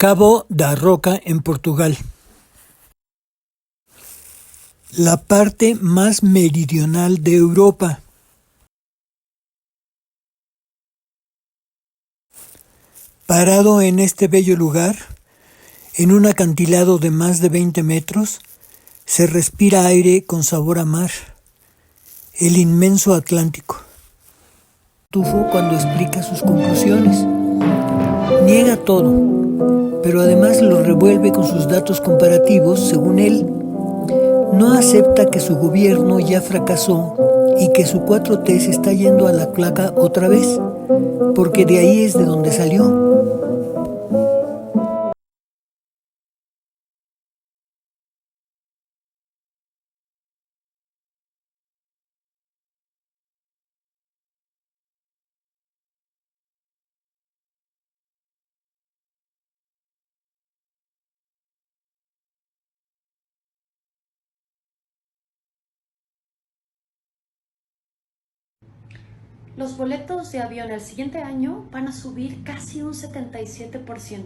Cabo da Roca en Portugal. La parte más meridional de Europa. Parado en este bello lugar, en un acantilado de más de 20 metros, se respira aire con sabor a mar, el inmenso Atlántico. Tufo cuando explica sus conclusiones. Niega todo, pero además lo revuelve con sus datos comparativos. Según él, no acepta que su gobierno ya fracasó y que su 4T se está yendo a la claca otra vez, porque de ahí es de donde salió. Los boletos de avión el siguiente año van a subir casi un 77%.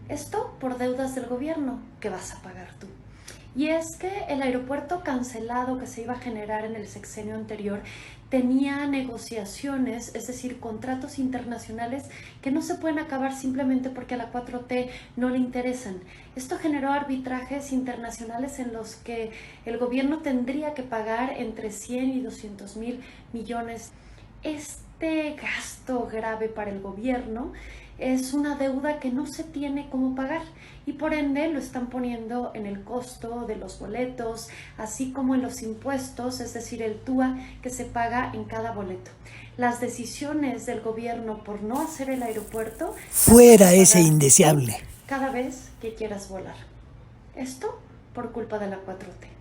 Esto por deudas del gobierno que vas a pagar tú. Y es que el aeropuerto cancelado que se iba a generar en el sexenio anterior tenía negociaciones, es decir, contratos internacionales que no se pueden acabar simplemente porque a la 4T no le interesan. Esto generó arbitrajes internacionales en los que el gobierno tendría que pagar entre 100 y 200 mil millones. Este gasto grave para el gobierno es una deuda que no se tiene cómo pagar y por ende lo están poniendo en el costo de los boletos, así como en los impuestos, es decir, el TUA que se paga en cada boleto. Las decisiones del gobierno por no hacer el aeropuerto... Fuera ese indeseable. Cada vez que quieras volar. Esto por culpa de la 4T.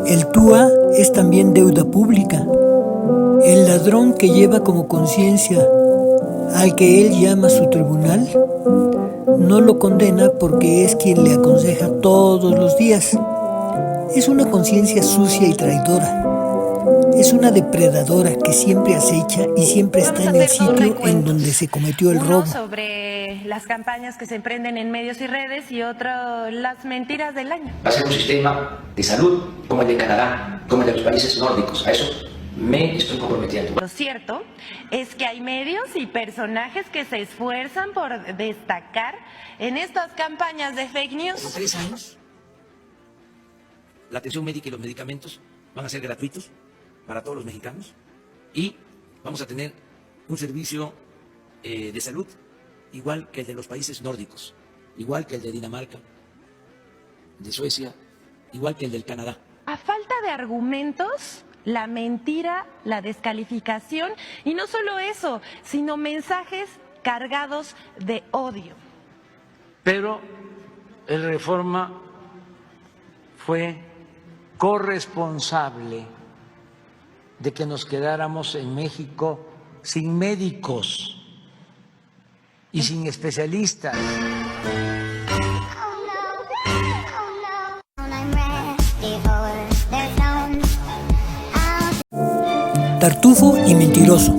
El TUA es también deuda pública. El ladrón que lleva como conciencia al que él llama su tribunal, no lo condena porque es quien le aconseja todos los días. Es una conciencia sucia y traidora. Es una depredadora que siempre acecha y siempre está en el sitio en donde se cometió el robo. Sobre las campañas que se emprenden en medios y redes y otro, las mentiras del año. Va a ser un sistema de salud como el de Canadá, como el de los países nórdicos. A eso me estoy comprometiendo. Lo cierto es que hay medios y personajes que se esfuerzan por destacar en estas campañas de fake news. En 3 años, la atención médica y los medicamentos van a ser gratuitos para todos los mexicanos y vamos a tener un servicio de salud igual que el de los países nórdicos, igual que el de Dinamarca, de Suecia, igual que el del Canadá. A falta de argumentos, la mentira, la descalificación y no solo eso, sino mensajes cargados de odio. Pero el Reforma fue corresponsable de que nos quedáramos en México sin médicos y sin especialistas. Tartufo y mentiroso.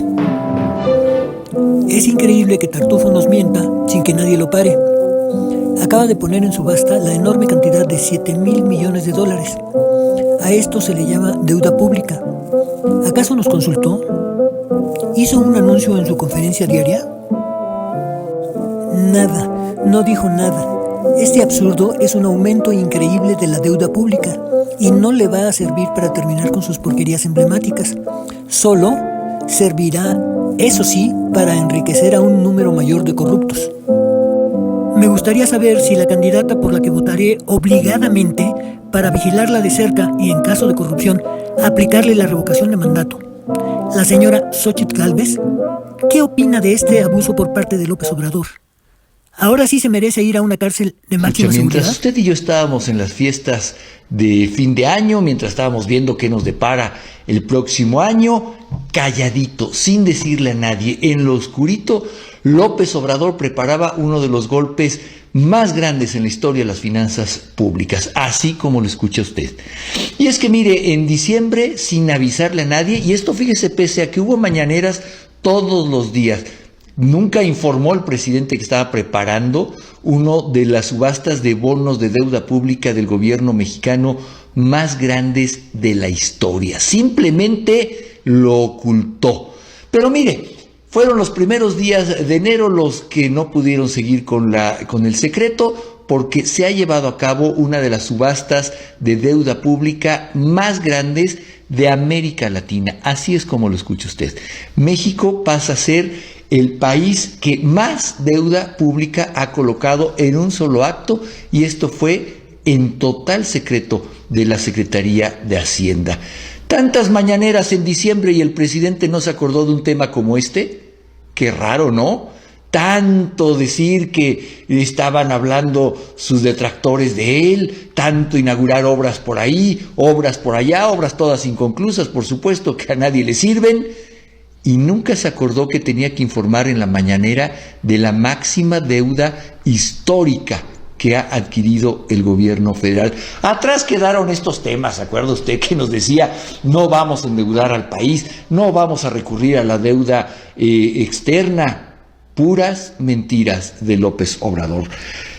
Es increíble que Tartufo nos mienta sin que nadie lo pare. Acaba de poner en subasta la enorme cantidad de 7,000 millones de dólares. A esto se le llama deuda pública. ¿Acaso nos consultó? ¿Hizo un anuncio en su conferencia diaria? Nada, no dijo nada. Este absurdo es un aumento increíble de la deuda pública y no le va a servir para terminar con sus porquerías emblemáticas. Solo servirá, eso sí, para enriquecer a un número mayor de corruptos. Me gustaría saber si la candidata por la que votaré obligadamente para vigilarla de cerca y en caso de corrupción aplicarle la revocación de mandato, la señora Xóchitl Gálvez, ¿qué opina de este abuso por parte de López Obrador? ¿Ahora sí se merece ir a una cárcel de máxima seguridad? Mientras usted y yo estábamos en las fiestas de fin de año, mientras estábamos viendo qué nos depara el próximo año, calladito, sin decirle a nadie, en lo oscurito, López Obrador preparaba uno de los golpes más grandes en la historia de las finanzas públicas, así como lo escucha usted. Y es que mire, en diciembre, sin avisarle a nadie, y esto fíjese, pese a que hubo mañaneras todos los días, nunca informó el presidente que estaba preparando uno de las subastas de bonos de deuda pública del gobierno mexicano más grandes de la historia. Simplemente lo ocultó. Pero mire, fueron los primeros días de enero los que no pudieron seguir con el secreto, porque se ha llevado a cabo una de las subastas de deuda pública más grandes de América Latina. Así es como lo escucha usted. México pasa a ser el país que más deuda pública ha colocado en un solo acto, y esto fue en total secreto de la Secretaría de Hacienda. Tantas mañaneras en diciembre y el presidente no se acordó de un tema como este. Qué raro, ¿no? Tanto decir que estaban hablando sus detractores de él, tanto inaugurar obras por ahí, obras por allá, obras todas inconclusas, por supuesto, que a nadie le sirven, y nunca se acordó que tenía que informar en la mañanera de la máxima deuda histórica que ha adquirido el gobierno federal. Atrás quedaron estos temas, ¿se acuerda usted que nos decía, no vamos a endeudar al país, no vamos a recurrir a la deuda externa? Puras mentiras de López Obrador.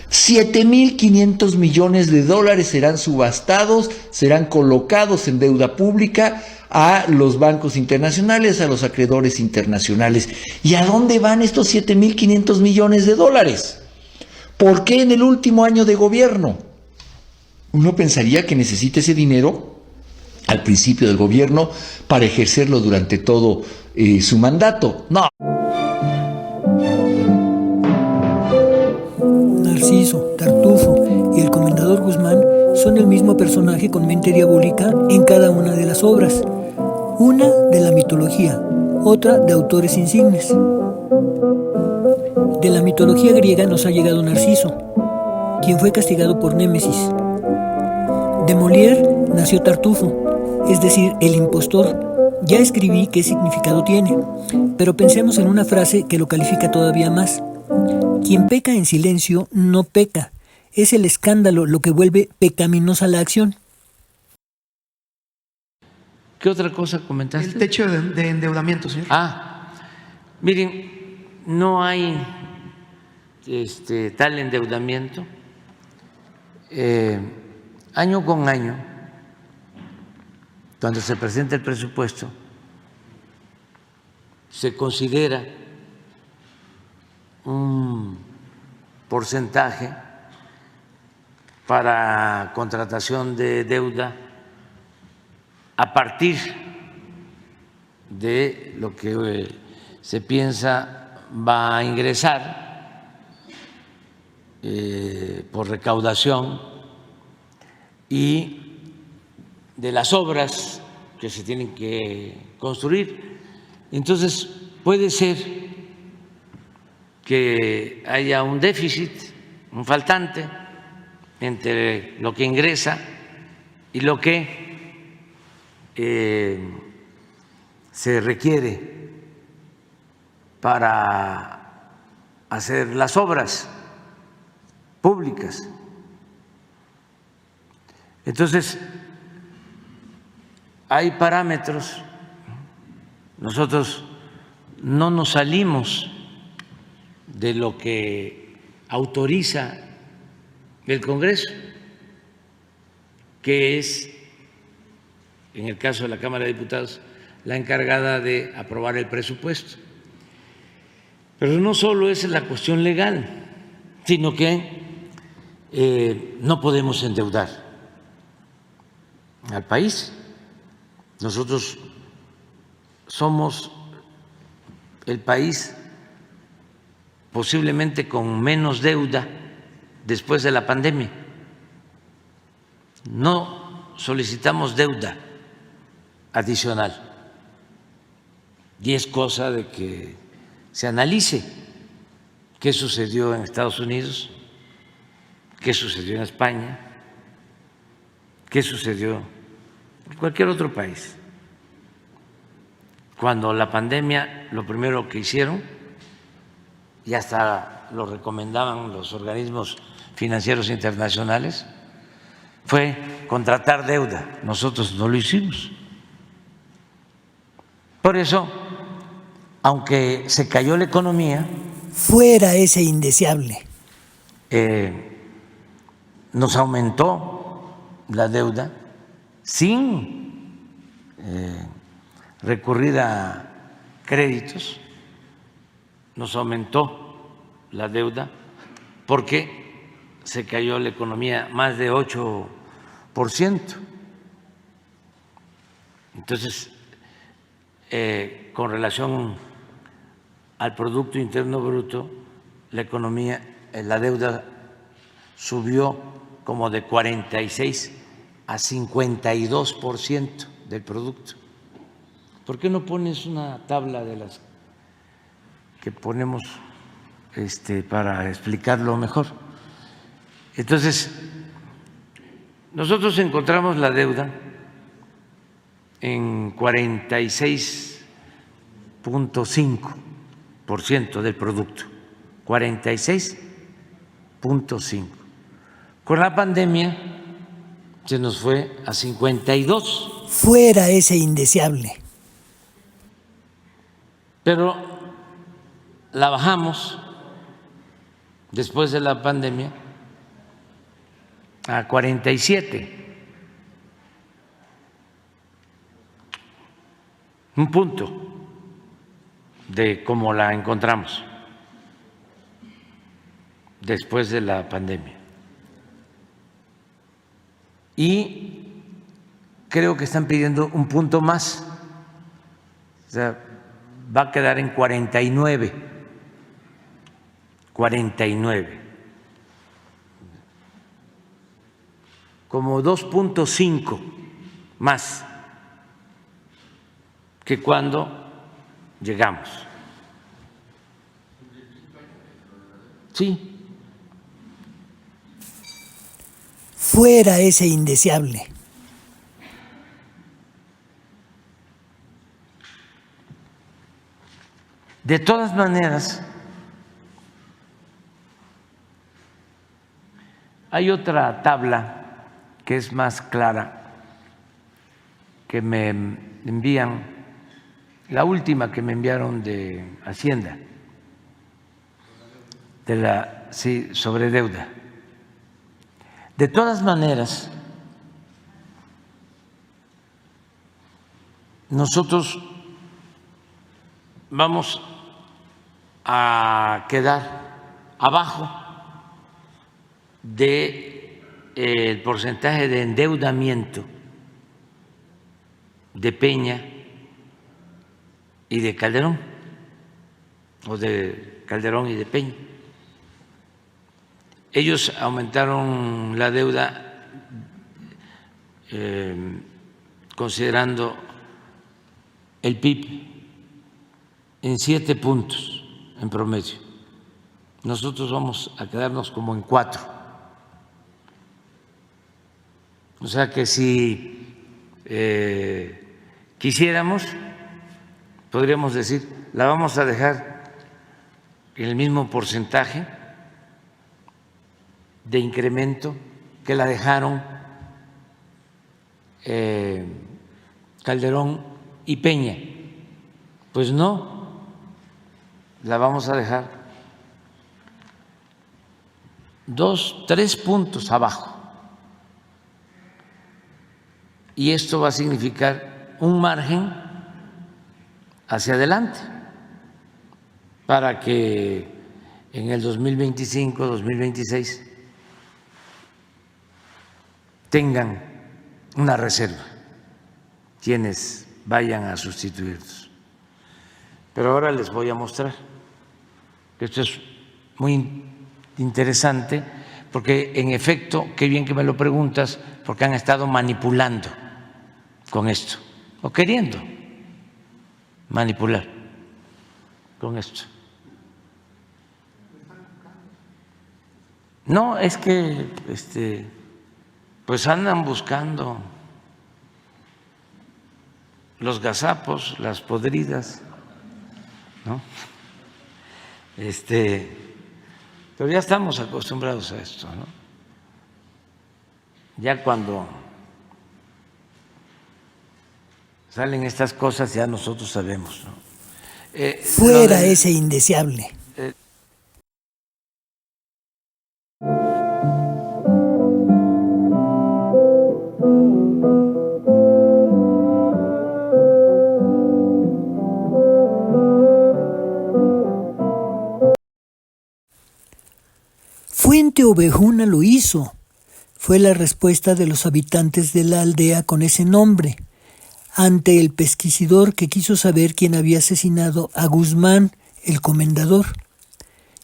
7,500 millones de dólares serán subastados, serán colocados en deuda pública a los bancos internacionales, a los acreedores internacionales. ¿Y a dónde van estos 7,500 millones de dólares? ¿Por qué en el último año de gobierno? Uno pensaría que necesita ese dinero al principio del gobierno para ejercerlo durante todo su mandato. No. Narciso, Tartufo y el comendador Guzmán son el mismo personaje con mente diabólica en cada una de las obras. Una de la mitología, otra de autores insignes. De la mitología griega nos ha llegado Narciso, quien fue castigado por Némesis. De Molière nació Tartufo, es decir, el impostor. Ya escribí qué significado tiene, pero pensemos en una frase que lo califica todavía más. Quien peca en silencio no peca. Es el escándalo lo que vuelve pecaminosa la acción. ¿Qué otra cosa comentaste? El techo de endeudamiento, señor. Miren, no hay tal endeudamiento. Año con año, cuando se presenta el presupuesto, se considera un porcentaje para contratación de deuda a partir de lo que se piensa va a ingresar por recaudación y de las obras que se tienen que construir. Entonces, puede ser que haya un déficit, un faltante entre lo que ingresa y lo que se requiere para hacer las obras públicas. Entonces, hay parámetros, nosotros no nos salimos de lo que autoriza el Congreso, que es, en el caso de la Cámara de Diputados, la encargada de aprobar el presupuesto. Pero no solo es la cuestión legal, sino que no podemos endeudar al país. Nosotros somos el país posiblemente con menos deuda después de la pandemia. No solicitamos deuda adicional y es cosa de que se analice qué sucedió en Estados Unidos, qué sucedió en España, qué sucedió en cualquier otro país. Cuando la pandemia, lo primero que hicieron, y hasta lo recomendaban los organismos financieros internacionales, fue contratar deuda. Nosotros no lo hicimos. Por eso, aunque se cayó la economía, Fuera ese indeseable. nos aumentó la deuda sin recurrir a créditos, nos aumentó la deuda porque se cayó la economía más de 8%. Entonces, con relación al Producto Interno Bruto, la economía, la deuda subió como de 46 a 52% del producto. ¿Por qué no pones una tabla de las que ponemos para explicarlo mejor? Entonces, nosotros encontramos la deuda en 46.5% del producto, 46.5. Con la pandemia se nos fue a 52. Fuera ese indeseable. Pero la bajamos después de la pandemia a 47. Un punto de cómo la encontramos después de la pandemia. Y creo que están pidiendo un punto más, o sea, va a quedar en 49, como 2.5 más que cuando llegamos. Sí. Fuera ese indeseable. De todas maneras, hay otra tabla que es más clara que me envían, la última que me enviaron de Hacienda, sobre deuda. De todas maneras, nosotros vamos a quedar abajo del porcentaje de endeudamiento de Peña y de Calderón, o de Calderón y de Peña. Ellos aumentaron la deuda considerando el PIB en 7 puntos en promedio. Nosotros vamos a quedarnos como en 4. O sea que si quisiéramos, podríamos decir, la vamos a dejar en el mismo porcentaje de incremento que la dejaron Calderón y Peña. Pues no, la vamos a dejar 2, 3 puntos abajo. Y esto va a significar un margen hacia adelante para que en el 2025, 2026 tengan una reserva quienes vayan a sustituirlos. Pero ahora les voy a mostrar que esto es muy interesante porque en efecto, qué bien que me lo preguntas, porque han estado manipulando con esto o queriendo manipular con esto. No, es que pues andan buscando los gazapos, las podridas, ¿no? Pero ya estamos acostumbrados a esto, ¿no? Ya cuando salen estas cosas ya nosotros sabemos, ¿no? Fuera ese indeseable. Fuente Ovejuna lo hizo, fue la respuesta de los habitantes de la aldea con ese nombre, ante el pesquisidor que quiso saber quién había asesinado a Guzmán, el comendador,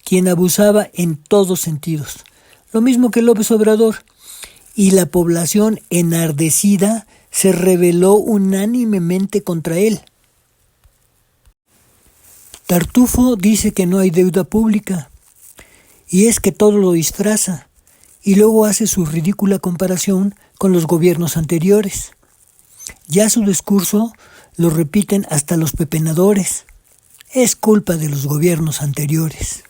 quien abusaba en todos sentidos, lo mismo que López Obrador, y la población enardecida se rebeló unánimemente contra él. Tartufo dice que no hay deuda pública, y es que todo lo disfraza, y luego hace su ridícula comparación con los gobiernos anteriores. Ya su discurso lo repiten hasta los pepenadores. Es culpa de los gobiernos anteriores.